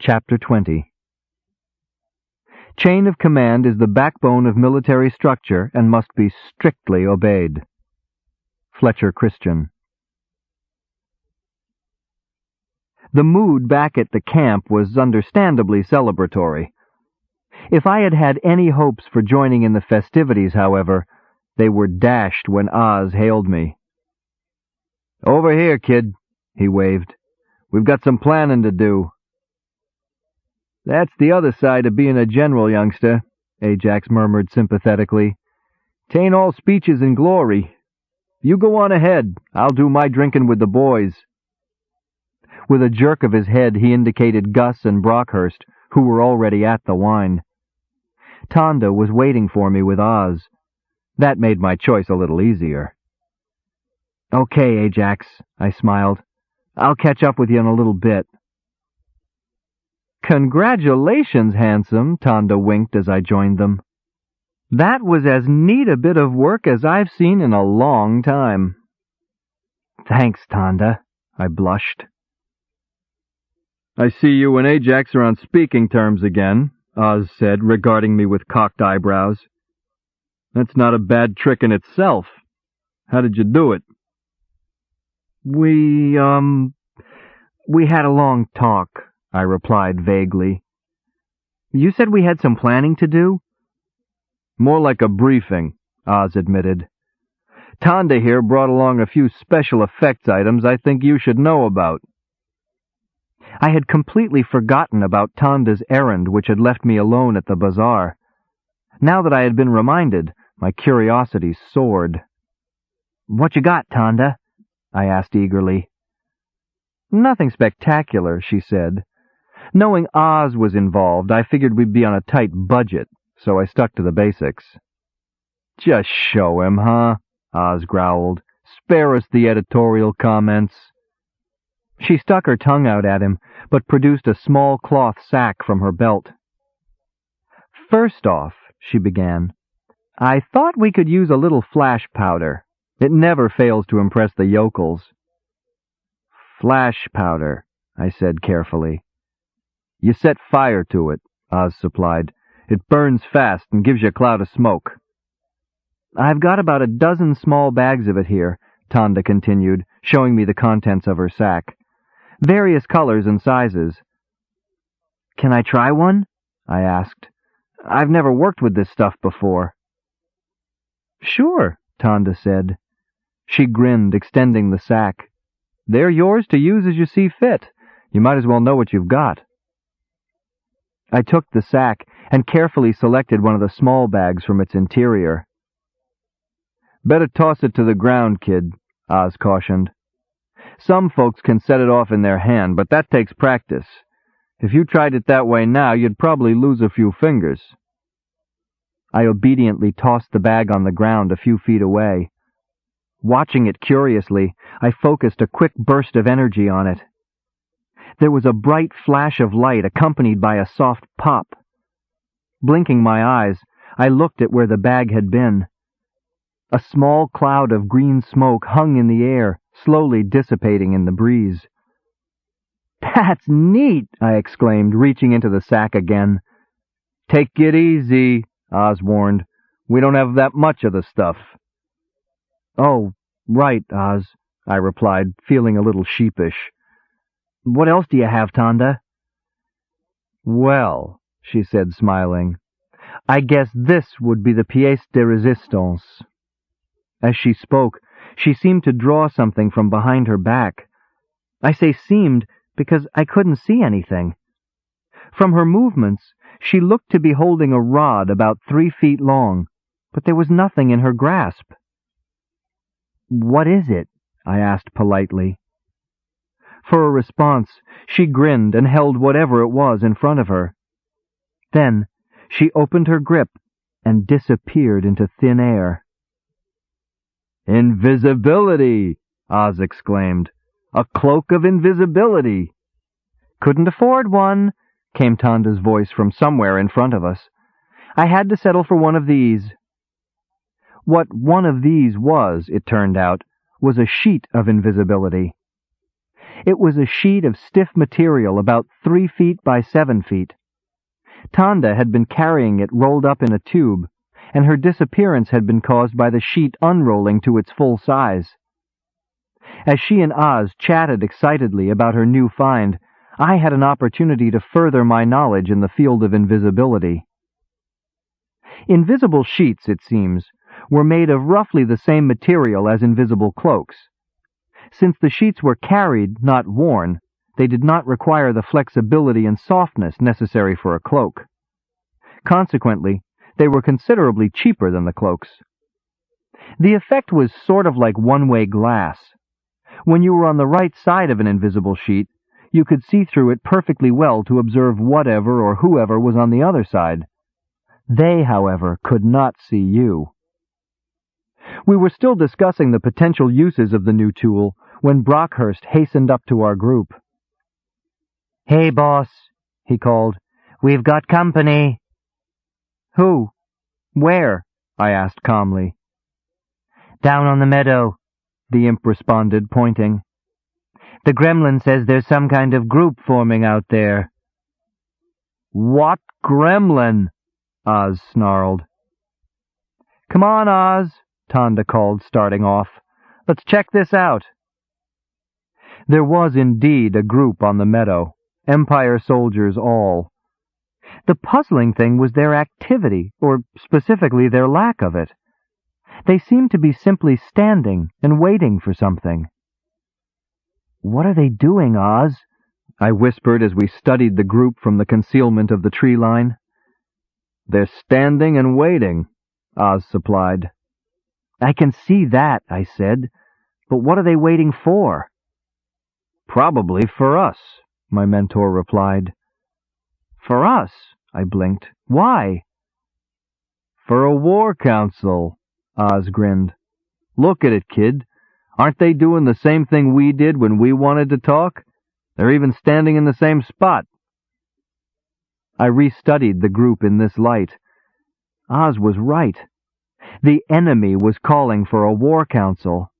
Chapter 20. Chain of command is the backbone of military structure and must be strictly obeyed. Fletcher Christian. The mood back at the camp was understandably celebratory. If I had had any hopes for joining in the festivities, however, they were dashed when Aahz hailed me. "Over here, kid," he waved. "We've got some planning to do." "That's the other side of being a general, youngster," Ajax murmured sympathetically. "'Tain't all speeches and glory. You go on ahead. I'll do my drinking with the boys." With a jerk of his head, he indicated Gus and Brockhurst, who were already at the wine. Tonda was waiting for me with Aahz. That made my choice a little easier. "Okay, Ajax," I smiled. "I'll catch up with you in a little bit." "Congratulations, handsome," Tonda winked as I joined them. "That was as neat a bit of work as I've seen in a long time." "Thanks, Tonda," I blushed. "I see you and Ajax are on speaking terms again," Aahz said, regarding me with cocked eyebrows. "That's not a bad trick in itself. How did you do it?" We had a long talk," I replied vaguely. "You said we had some planning to do?" "More like a briefing," Aahz admitted. "Tonda here brought along a few special effects items I think you should know about." I had completely forgotten about Tonda's errand, which had left me alone at the bazaar. Now that I had been reminded, my curiosity soared. "What you got, Tonda?" I asked eagerly. "Nothing spectacular," she said. Knowing Aahz was involved, I figured we'd be on a tight budget, so I stuck to the basics. "Just show him, huh?" Aahz growled. "Spare us the editorial comments." She stuck her tongue out at him, but produced a small cloth sack from her belt. "First off," she began, "I thought we could use a little flash powder. It never fails to impress the yokels." "Flash powder," I said carefully. "You set fire to it," Aahz supplied. "It burns fast and gives you a cloud of smoke." "I've got about a dozen small bags of it here," Tonda continued, showing me the contents of her sack. "Various colors and sizes." "Can I try one?" I asked. "I've never worked with this stuff before." "Sure," Tonda said. She grinned, extending the sack. "They're yours to use as you see fit. You might as well know what you've got." I took the sack and carefully selected one of the small bags from its interior. "Better toss it to the ground, kid," Aahz cautioned. "Some folks can set it off in their hand, but that takes practice. If you tried it that way now, you'd probably lose a few fingers." I obediently tossed the bag on the ground a few feet away. Watching it curiously, I focused a quick burst of energy on it. There was a bright flash of light accompanied by a soft pop. Blinking my eyes, I looked at where the bag had been. A small cloud of green smoke hung in the air, slowly dissipating in the breeze. "That's neat!" I exclaimed, reaching into the sack again. "Take it easy," Aahz warned. "We don't have that much of the stuff." "Oh, right, Aahz," I replied, feeling a little sheepish. "What else do you have, Tonda?" "Well," she said, smiling, "I guess this would be the pièce de résistance." As she spoke, she seemed to draw something from behind her back. I say seemed because I couldn't see anything. From her movements, she looked to be holding a rod about 3 feet long, but there was nothing in her grasp. "What is it?" I asked politely. For a response, she grinned and held whatever it was in front of her. Then she opened her grip and disappeared into thin air. "Invisibility!" Aahz exclaimed. "A cloak of invisibility!" "Couldn't afford one," came Tonda's voice from somewhere in front of us. "I had to settle for one of these." What one of these was, it turned out, was a sheet of invisibility. It was a sheet of stiff material about 3 feet by 7 feet. Tanda had been carrying it rolled up in a tube, and her disappearance had been caused by the sheet unrolling to its full size. As she and Aahz chatted excitedly about her new find, I had an opportunity to further my knowledge in the field of invisibility. Invisible sheets, it seems, were made of roughly the same material as invisible cloaks. Since the sheets were carried, not worn, they did not require the flexibility and softness necessary for a cloak. Consequently, they were considerably cheaper than the cloaks. The effect was sort of like one-way glass. When you were on the right side of an invisible sheet, you could see through it perfectly well to observe whatever or whoever was on the other side. They, however, could not see you. We were still discussing the potential uses of the new tool when Brockhurst hastened up to our group. "Hey, boss," he called. "We've got company." "Who? Where?" I asked calmly. "Down on the meadow," the imp responded, pointing. "The gremlin says there's some kind of group forming out there." "What gremlin?" Aahz snarled. "Come on, Aahz," Tanda called, starting off. "Let's check this out." There was indeed a group on the meadow, Empire soldiers all. The puzzling thing was their activity, or specifically their lack of it. They seemed to be simply standing and waiting for something. "What are they doing, Aahz?" I whispered as we studied the group from the concealment of the tree line. "They're standing and waiting," Aahz supplied. "I can see that," I said. "But what are they waiting for?" "Probably for us," my mentor replied. "For us?" I blinked. "Why?" "For a war council," Aahz grinned. "Look at it, kid. Aren't they doing the same thing we did when we wanted to talk? They're even standing in the same spot." I restudied the group in this light. Aahz was right. The enemy was calling for a war council.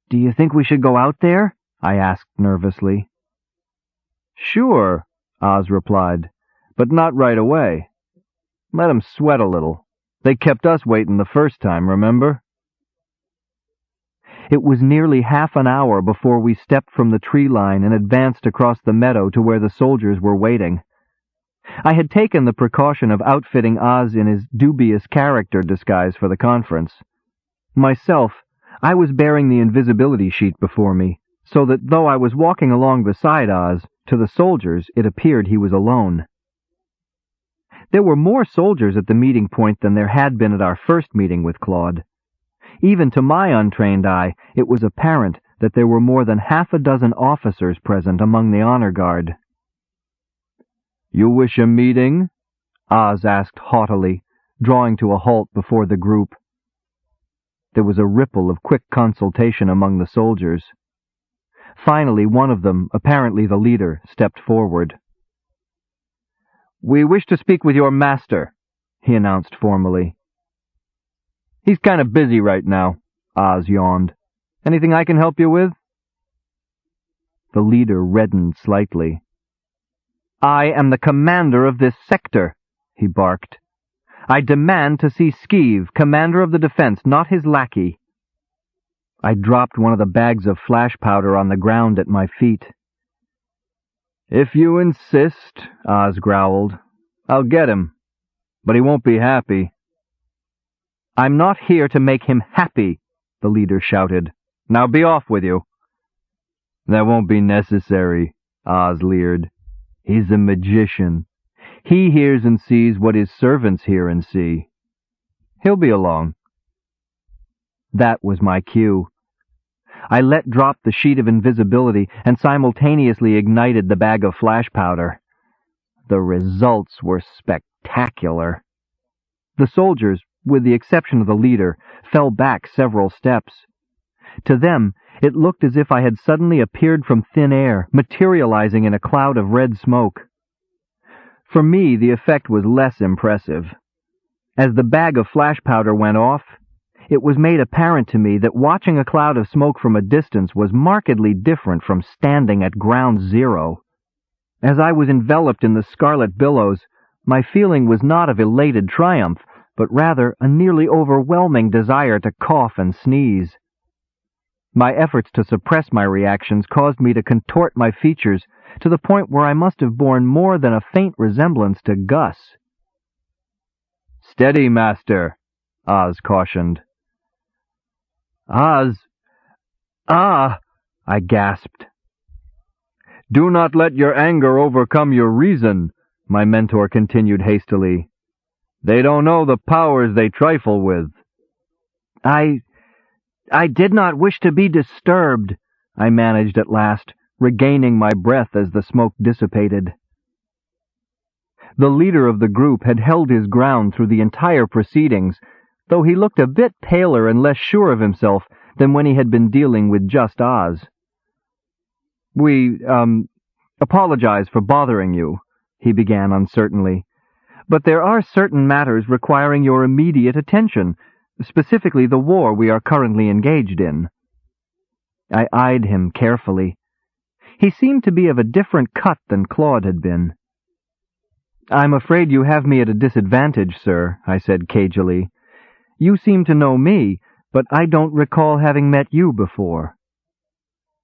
"Do you think we should go out there?" I asked nervously. "Sure," Aahz replied, "but not right away. Let 'em sweat a little. They kept us waiting the first time, remember?" It was nearly half an hour before we stepped from the tree line and advanced across the meadow to where the soldiers were waiting. I had taken the precaution of outfitting Aahz in his dubious character disguise for the conference. Myself, I was bearing the invisibility sheet before me, so that though I was walking along beside Aahz, to the soldiers it appeared he was alone. There were more soldiers at the meeting point than there had been at our first meeting with Claude. Even to my untrained eye, it was apparent that there were more than half a dozen officers present among the honor guard. "You wish a meeting?" Aahz asked haughtily, drawing to a halt before the group. There was a ripple of quick consultation among the soldiers. Finally, one of them, apparently the leader, stepped forward. "We wish to speak with your master," he announced formally. "He's kind of busy right now," Aahz yawned. "Anything I can help you with?" The leader reddened slightly. "I am the commander of this sector," he barked. "I demand to see Skeeve, commander of the defense, not his lackey." I dropped one of the bags of flash powder on the ground at my feet. "If you insist," Aahz growled, "I'll get him. But he won't be happy." "I'm not here to make him happy," the leader shouted. "Now be off with you." "That won't be necessary," Aahz leered. "He's a magician. He hears and sees what his servants hear and see. He'll be along." That was my cue. I let drop the sheet of invisibility and simultaneously ignited the bag of flash powder. The results were spectacular. The soldiers, with the exception of the leader, fell back several steps. To them, it looked as if I had suddenly appeared from thin air, materializing in a cloud of red smoke. For me, the effect was less impressive. As the bag of flash powder went off, it was made apparent to me that watching a cloud of smoke from a distance was markedly different from standing at ground zero. As I was enveloped in the scarlet billows, my feeling was not of elated triumph, but rather a nearly overwhelming desire to cough and sneeze. My efforts to suppress my reactions caused me to contort my features to the point where I must have borne more than a faint resemblance to Gus. "Steady, master," Aahz cautioned. "Aahz, I gasped. "Do not let your anger overcome your reason," my mentor continued hastily. "They don't know the powers they trifle with." I did not wish to be disturbed," I managed at last, regaining my breath as the smoke dissipated. The leader of the group had held his ground through the entire proceedings, though he looked a bit paler and less sure of himself than when he had been dealing with just Aahz. "We, apologize for bothering you," he began uncertainly, "but there are certain matters requiring your immediate attention, specifically the war we are currently engaged in." I eyed him carefully. He seemed to be of a different cut than Claude had been. "I'm afraid you have me at a disadvantage, sir," I said cagily. "You seem to know me, but I don't recall having met you before."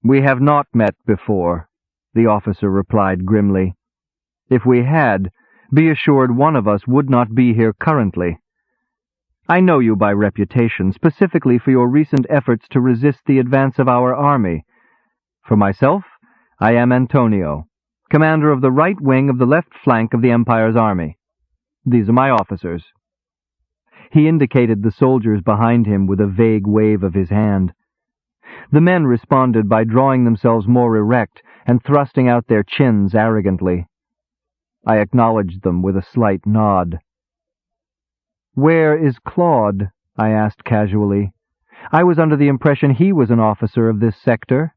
"We have not met before," the officer replied grimly. "If we had, be assured one of us would not be here currently. I know you by reputation, specifically for your recent efforts to resist the advance of our army. For myself, I am Antonio, commander of the right wing of the left flank of the Empire's army. These are my officers." He indicated the soldiers behind him with a vague wave of his hand. The men responded by drawing themselves more erect and thrusting out their chins arrogantly. I acknowledged them with a slight nod. "Where is Claude?" I asked casually. "I was under the impression he was an officer of this sector."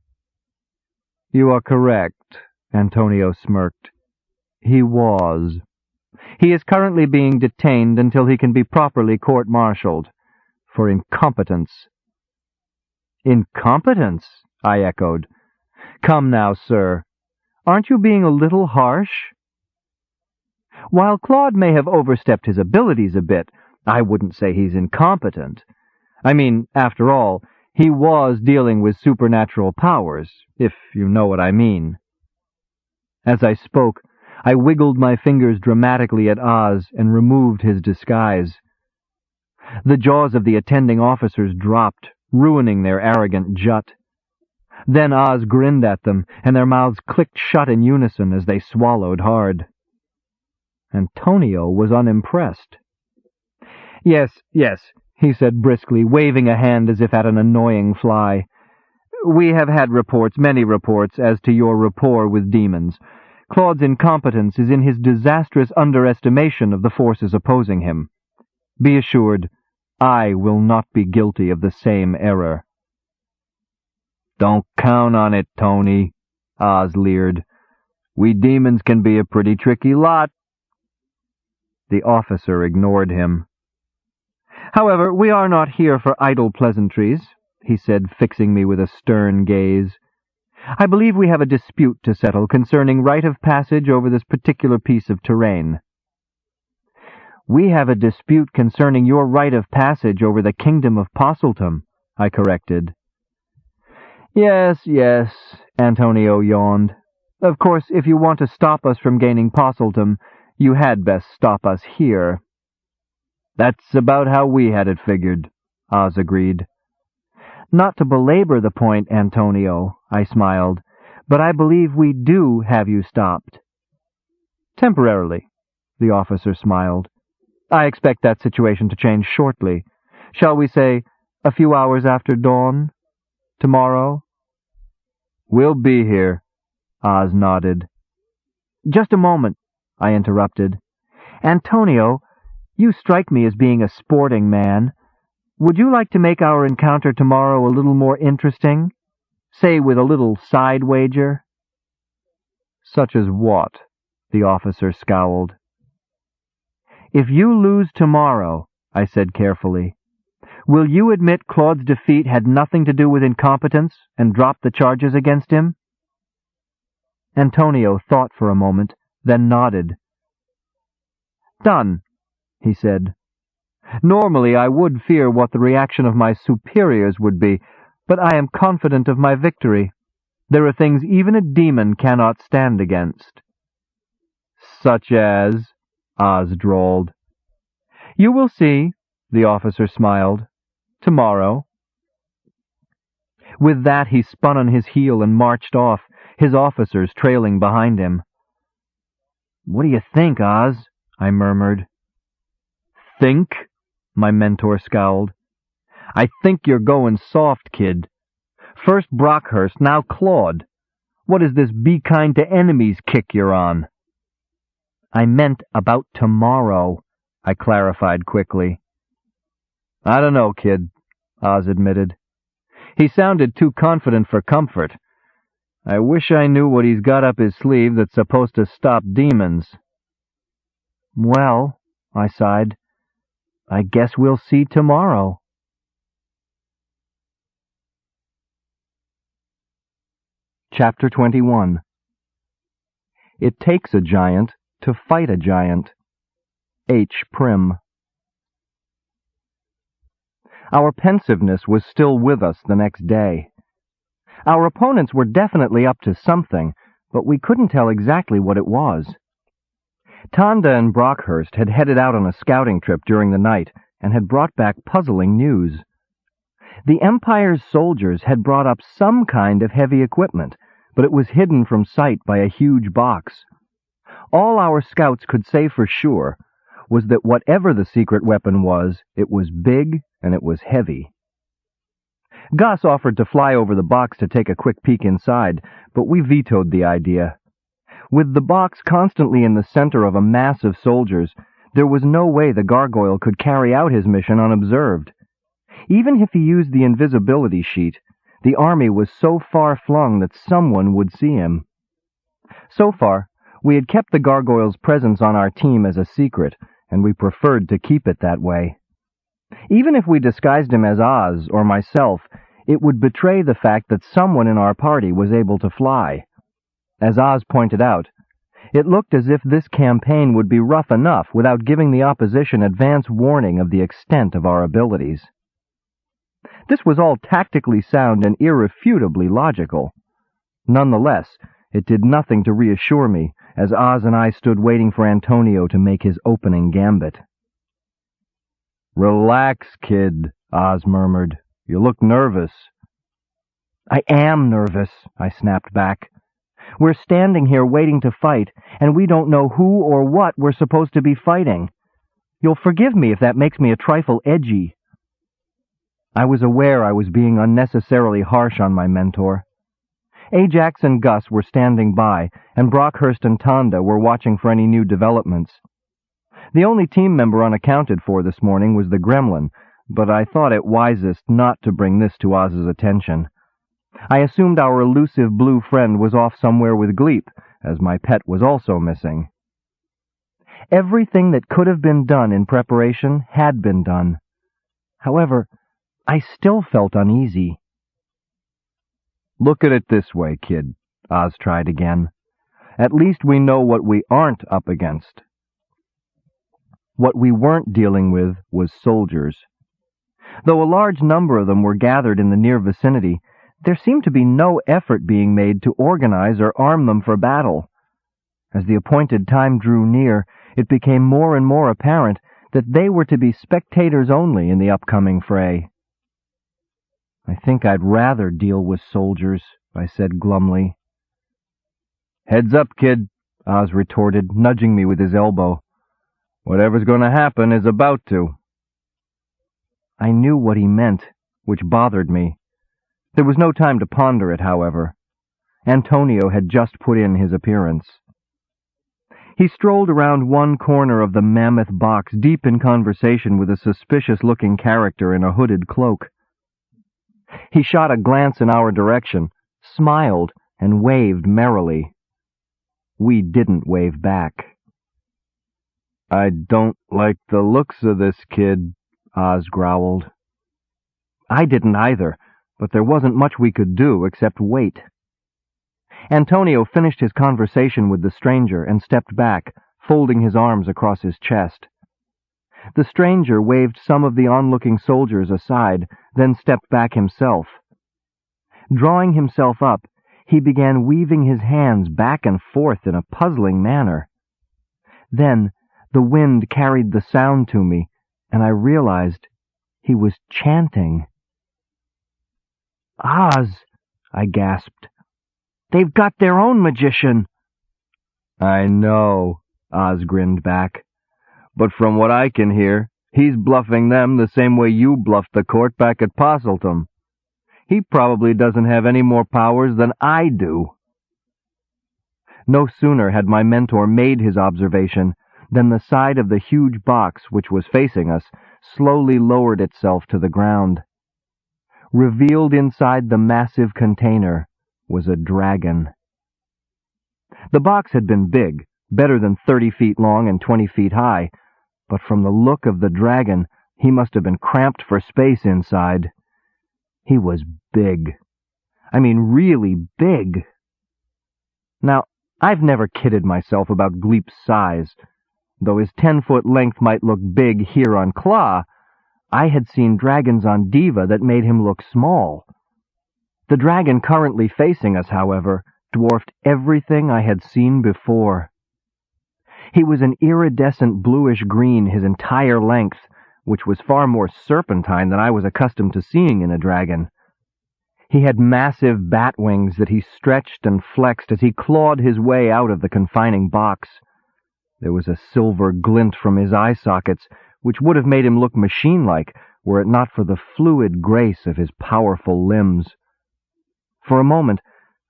"You are correct," Antonio smirked. "He was. He is currently being detained until he can be properly court-martialed. For incompetence." "Incompetence?" I echoed. "Come now, sir. Aren't you being a little harsh?" "While Claude may have overstepped his abilities a bit, I wouldn't say he's incompetent. I mean, after all, he was dealing with supernatural powers, if you know what I mean." As I spoke, I wiggled my fingers dramatically at Aahz and removed his disguise. The jaws of the attending officers dropped, ruining their arrogant jut. Then Aahz grinned at them, and their mouths clicked shut in unison as they swallowed hard. Antonio was unimpressed. Yes, he said briskly, waving a hand as if at an annoying fly. "We have had reports, many reports, as to your rapport with demons. Claude's incompetence is in his disastrous underestimation of the forces opposing him. Be assured, I will not be guilty of the same error." "Don't count on it, Tony," Aahz leered. "We demons can be a pretty tricky lot." The officer ignored him. "However, we are not here for idle pleasantries," he said, fixing me with a stern gaze. "I believe we have a dispute to settle concerning rite of passage over this particular piece of terrain." "We have a dispute concerning your rite of passage over the kingdom of Possiltum," I corrected. Yes, Antonio yawned. "Of course, if you want to stop us from gaining Possiltum, you had best stop us here." "That's about how we had it figured," Aahz agreed. "Not to belabor the point, Antonio," I smiled, "but I believe we do have you stopped." "Temporarily," the officer smiled. "I expect that situation to change shortly. Shall we say a few hours after dawn? Tomorrow?" "We'll be here," Aahz nodded. "Just a moment," I interrupted. "Antonio, you strike me as being a sporting man. Would you like to make our encounter tomorrow a little more interesting? Say with a little side wager?" "Such as what?" the officer scowled. "If you lose tomorrow," I said carefully, Will you admit Claude's defeat had nothing to do with incompetence and drop the charges against him?" Antonio thought for a moment, then nodded. "Done," he said. "Normally I would fear what the reaction of my superiors would be, but I am confident of my victory. There are things even a demon cannot stand against." "Such as?" Aahz drawled. "You will see," the officer smiled. "Tomorrow." With that he spun on his heel and marched off, his officers trailing behind him. "What do you think, Aahz?" I murmured. "Think?" my mentor scowled. "I think you're going soft, kid. First Brockhurst, now Claude. What is this be kind to enemies kick you're on?" "I meant about tomorrow," I clarified quickly. "I don't know, kid," Aahz admitted. "He sounded too confident for comfort. I wish I knew what he's got up his sleeve that's supposed to stop demons." "Well," I sighed, "I guess we'll see tomorrow." Chapter 21. It takes a giant to fight a giant. H. Prim. Our pensiveness was still with us the next day. Our opponents were definitely up to something, but we couldn't tell exactly what it was. Tanda and Brockhurst had headed out on a scouting trip during the night and had brought back puzzling news. The Empire's soldiers had brought up some kind of heavy equipment, but it was hidden from sight by a huge box. All our scouts could say for sure was that whatever the secret weapon was, it was big and it was heavy. Gus offered to fly over the box to take a quick peek inside, but we vetoed the idea. With the box constantly in the center of a mass of soldiers, there was no way the gargoyle could carry out his mission unobserved. Even if he used the invisibility sheet, the army was so far flung that someone would see him. So far, we had kept the gargoyle's presence on our team as a secret, and we preferred to keep it that way. Even if we disguised him as Aahz or myself, it would betray the fact that someone in our party was able to fly. As Aahz pointed out, it looked as if this campaign would be rough enough without giving the opposition advance warning of the extent of our abilities. This was all tactically sound and irrefutably logical. Nonetheless, it did nothing to reassure me as Aahz and I stood waiting for Antonio to make his opening gambit. "Relax, kid," Aahz murmured. "You look nervous." "I am nervous," I snapped back. "We're standing here waiting to fight, and we don't know who or what we're supposed to be fighting. You'll forgive me if that makes me a trifle edgy." I was aware I was being unnecessarily harsh on my mentor. Ajax and Gus were standing by, and Brockhurst and Tanda were watching for any new developments. The only team member unaccounted for this morning was the gremlin, but I thought it wisest not to bring this to Aahz's attention. I assumed our elusive blue friend was off somewhere with Gleep, as my pet was also missing. Everything that could have been done in preparation had been done. However, I still felt uneasy. "Look at it this way, kid," Aahz tried again. "At least we know what we aren't up against." What we weren't dealing with was soldiers. Though a large number of them were gathered in the near vicinity, there seemed to be no effort being made to organize or arm them for battle. As the appointed time drew near, it became more and more apparent that they were to be spectators only in the upcoming fray. "I think I'd rather deal with soldiers," I said glumly. "Heads up, kid," Aahz retorted, nudging me with his elbow. "Whatever's going to happen is about to." I knew what he meant, which bothered me. There was no time to ponder it, however. Antonio had just put in his appearance. He strolled around one corner of the mammoth box, deep in conversation with a suspicious-looking character in a hooded cloak. He shot a glance in our direction, smiled, and waved merrily. We didn't wave back. "I don't like the looks of this kid," Aahz growled. I didn't either, but there wasn't much we could do except wait. Antonio finished his conversation with the stranger and stepped back, folding his arms across his chest. The stranger waved some of the onlooking soldiers aside, then stepped back himself. Drawing himself up, he began weaving his hands back and forth in a puzzling manner. Then the wind carried the sound to me, and I realized he was chanting. "Aahz," I gasped. "They've got their own magician." "I know," Aahz grinned back. "But from what I can hear, he's bluffing them the same way you bluffed the court back at Possiltum. He probably doesn't have any more powers than I do." No sooner had my mentor made his observation than the side of the huge box which was facing us slowly lowered itself to the ground. Revealed inside the massive container was a dragon. The box had been big, better than 30 feet long and 20 feet high, but from the look of the dragon, he must have been cramped for space inside. He was big. I mean, really big. Now, I've never kidded myself about Gleep's size. Though his 10-foot length might look big here on Claw, I had seen dragons on Diva that made him look small. The dragon currently facing us, however, dwarfed everything I had seen before. He was an iridescent bluish-green his entire length, which was far more serpentine than I was accustomed to seeing in a dragon. He had massive bat wings that he stretched and flexed as he clawed his way out of the confining box. There was a silver glint from his eye sockets, which would have made him look machine-like were it not for the fluid grace of his powerful limbs. For a moment,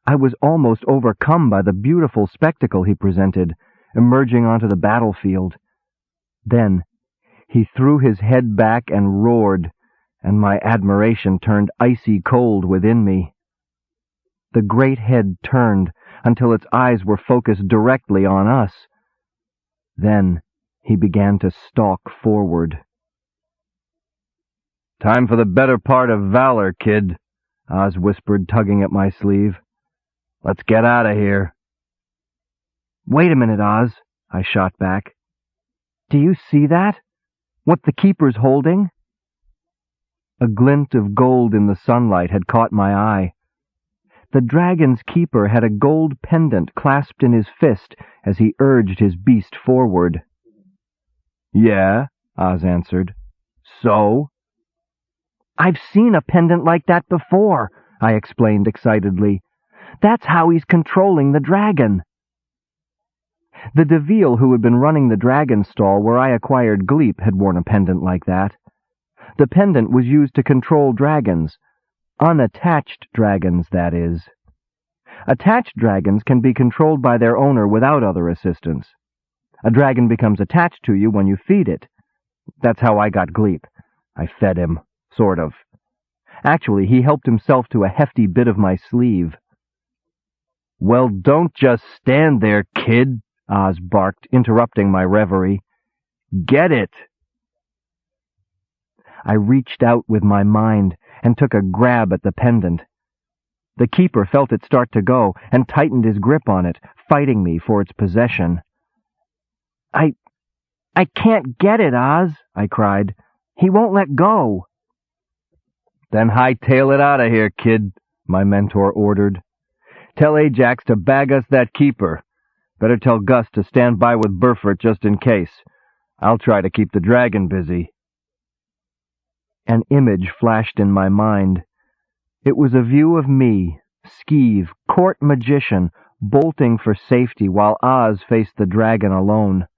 I was almost overcome by the beautiful spectacle he presented, emerging onto the battlefield. Then he threw his head back and roared, and my admiration turned icy cold within me. The great head turned until its eyes were focused directly on us. Then he began to stalk forward. "Time for the better part of valor, kid," Aahz whispered, tugging at my sleeve. "Let's get out of here." "Wait a minute, Aahz," I shot back. "Do you see that? What the keeper's holding?" A glint of gold in the sunlight had caught my eye. The dragon's keeper had a gold pendant clasped in his fist as he urged his beast forward. "Yeah," Aahz answered. "So?" "I've seen a pendant like that before," I explained excitedly. "That's how he's controlling the dragon." The Deville who had been running the dragon stall where I acquired Gleep had worn a pendant like that. The pendant was used to control dragons. Unattached dragons, that is. Attached dragons can be controlled by their owner without other assistance. A dragon becomes attached to you when you feed it. That's how I got Gleep. I fed him, sort of. Actually, he helped himself to a hefty bit of my sleeve. "Well, don't just stand there, kid," Aahz barked, interrupting my reverie. "Get it!" I reached out with my mind and took a grab at the pendant. The keeper felt it start to go and tightened his grip on it, fighting me for its possession. I can't get it, Aahz," I cried. "He won't let go." "Then hightail it out of here, kid," my mentor ordered. "Tell Ajax to bag us that keeper. Better tell Gus to stand by with Burford just in case. I'll try to keep the dragon busy." An image flashed in my mind. It was a view of me, Skeeve, court magician, bolting for safety while Aahz faced the dragon alone.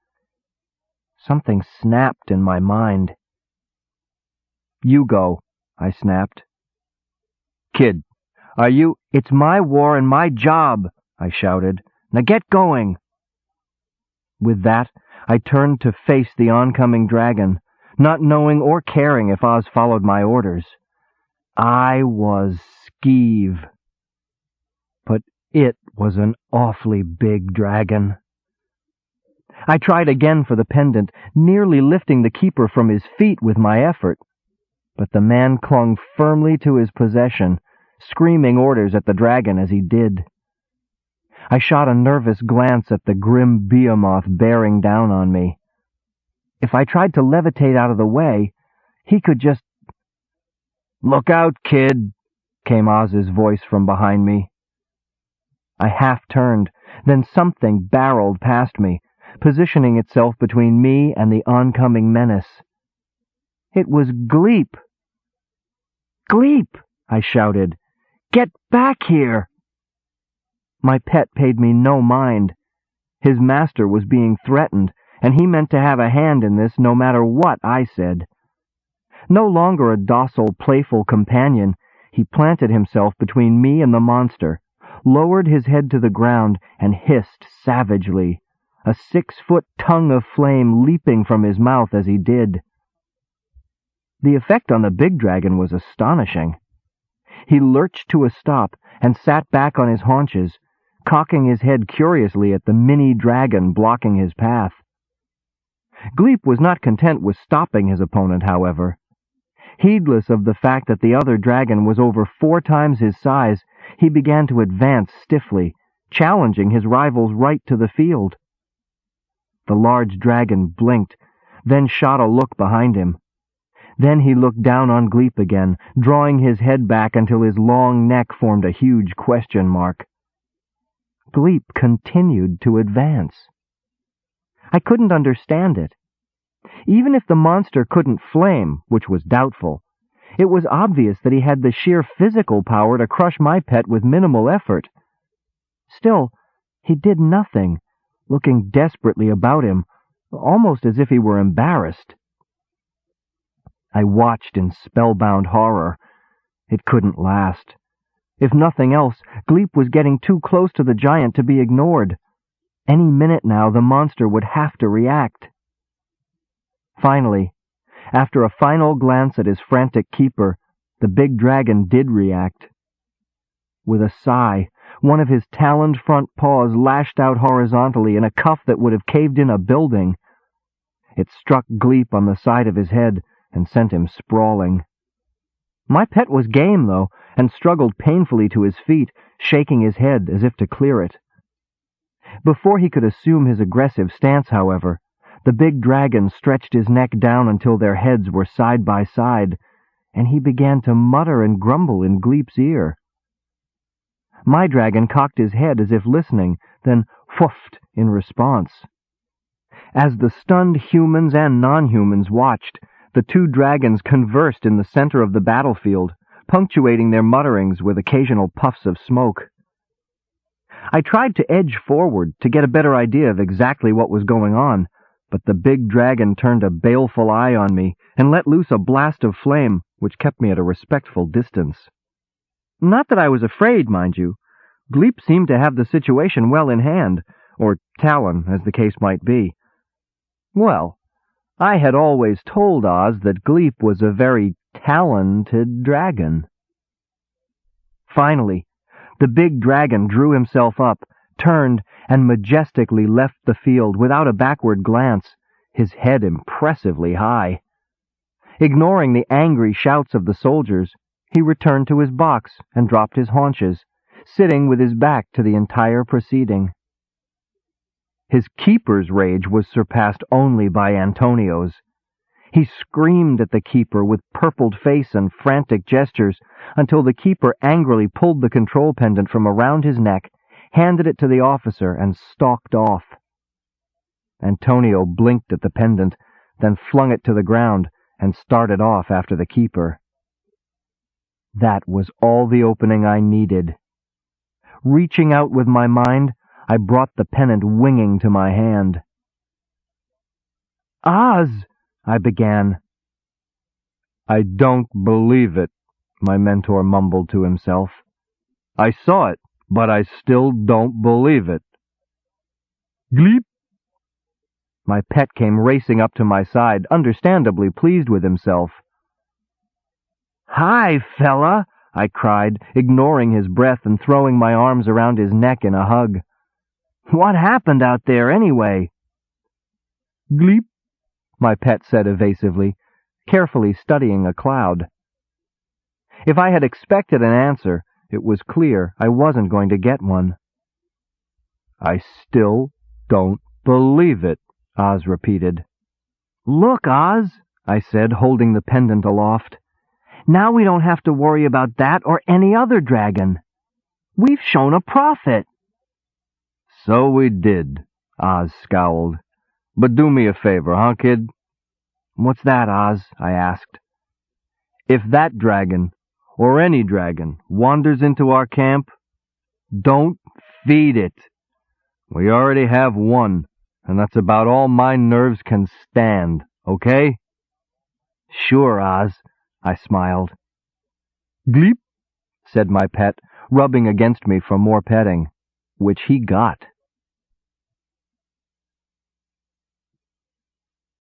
Something snapped in my mind. "You go," I snapped. "Kid, are you—" "It's my war and my job," I shouted. "Now get going." With that, I turned to face the oncoming dragon, not knowing or caring if Aahz followed my orders. I was Skeeve. But it was an awfully big dragon. I tried again for the pendant, nearly lifting the keeper from his feet with my effort. but the man clung firmly to his possession, screaming orders at the dragon as he did. I shot a nervous glance at the grim behemoth bearing down on me. If I tried to levitate out of the way, he could just... "Look out, kid," came Aahz's voice from behind me. I half-turned, then something barreled past me, positioning itself between me and the oncoming menace. It was Gleep. "Gleep!" I shouted. "Get back here!" My pet paid me no mind. His master was being threatened, and he meant to have a hand in this no matter what I said. No longer a docile, playful companion, he planted himself between me and the monster, lowered his head to the ground, and hissed savagely, a 6-foot tongue of flame leaping from his mouth as he did. The effect on the big dragon was astonishing. He lurched to a stop and sat back on his haunches, cocking his head curiously at the mini dragon blocking his path. Gleep was not content with stopping his opponent, however. Heedless of the fact that the other dragon was over 4 times his size, he began to advance stiffly, challenging his rival's right to the field. The large dragon blinked, then shot a look behind him. Then he looked down on Gleep again, drawing his head back until his long neck formed a huge question mark. Gleep continued to advance. I couldn't understand it. Even if the monster couldn't flame, which was doubtful, it was obvious that he had the sheer physical power to crush my pet with minimal effort. Still, he did nothing, looking desperately about him, almost as if he were embarrassed. I watched in spellbound horror. It couldn't last. If nothing else, Gleep was getting too close to the giant to be ignored. Any minute now, the monster would have to react. Finally, after a final glance at his frantic keeper, the big dragon did react. With a sigh, one of his taloned front paws lashed out horizontally in a cuff that would have caved in a building. It struck Gleep on the side of his head and sent him sprawling. My pet was game, though, and struggled painfully to his feet, shaking his head as if to clear it. Before he could assume his aggressive stance, however, the big dragon stretched his neck down until their heads were side by side, and he began to mutter and grumble in Gleep's ear. My dragon cocked his head as if listening, then whoofed in response. As the stunned humans and non-humans watched, the 2 dragons conversed in the center of the battlefield, punctuating their mutterings with occasional puffs of smoke. I tried to edge forward to get a better idea of exactly what was going on, but the big dragon turned a baleful eye on me and let loose a blast of flame, which kept me at a respectful distance. Not that I was afraid, mind you. Gleep seemed to have the situation well in hand, or Talon, as the case might be. Well, I had always told Aahz that Gleep was a very talented dragon. Finally, the big dragon drew himself up, turned, and majestically left the field without a backward glance, his head impressively high. Ignoring the angry shouts of the soldiers, he returned to his box and dropped his haunches, sitting with his back to the entire proceeding. His keeper's rage was surpassed only by Antonio's. He screamed at the keeper with purpled face and frantic gestures until the keeper angrily pulled the control pendant from around his neck, handed it to the officer, and stalked off. Antonio blinked at the pendant, then flung it to the ground and started off after the keeper. That was all the opening I needed. Reaching out with my mind, I brought the pennant winging to my hand. "Aahz," I began. "I don't believe it," my mentor mumbled to himself. "I saw it, but I still don't believe it." "Gleep!" My pet came racing up to my side, understandably pleased with himself. "Hi, fella!" I cried, ignoring his breath and throwing my arms around his neck in a hug. "What happened out there, anyway?" "Gleep," my pet said evasively. carefully studying a cloud. If I had expected an answer, it was clear I wasn't going to get one. I still don't believe it, Aahz repeated. Look, Aahz, I said, holding the pendant aloft. Now we don't have to worry about that or any other dragon. We've shown a prophet. So we did, Aahz scowled. But do me a favor, huh, kid? What's that, Aahz? I asked. If that dragon, or any dragon, wanders into our camp, don't feed it. We already have one, and that's about all my nerves can stand, okay? Sure, Aahz, I smiled. Gleep, said my pet, rubbing against me for more petting, which he got.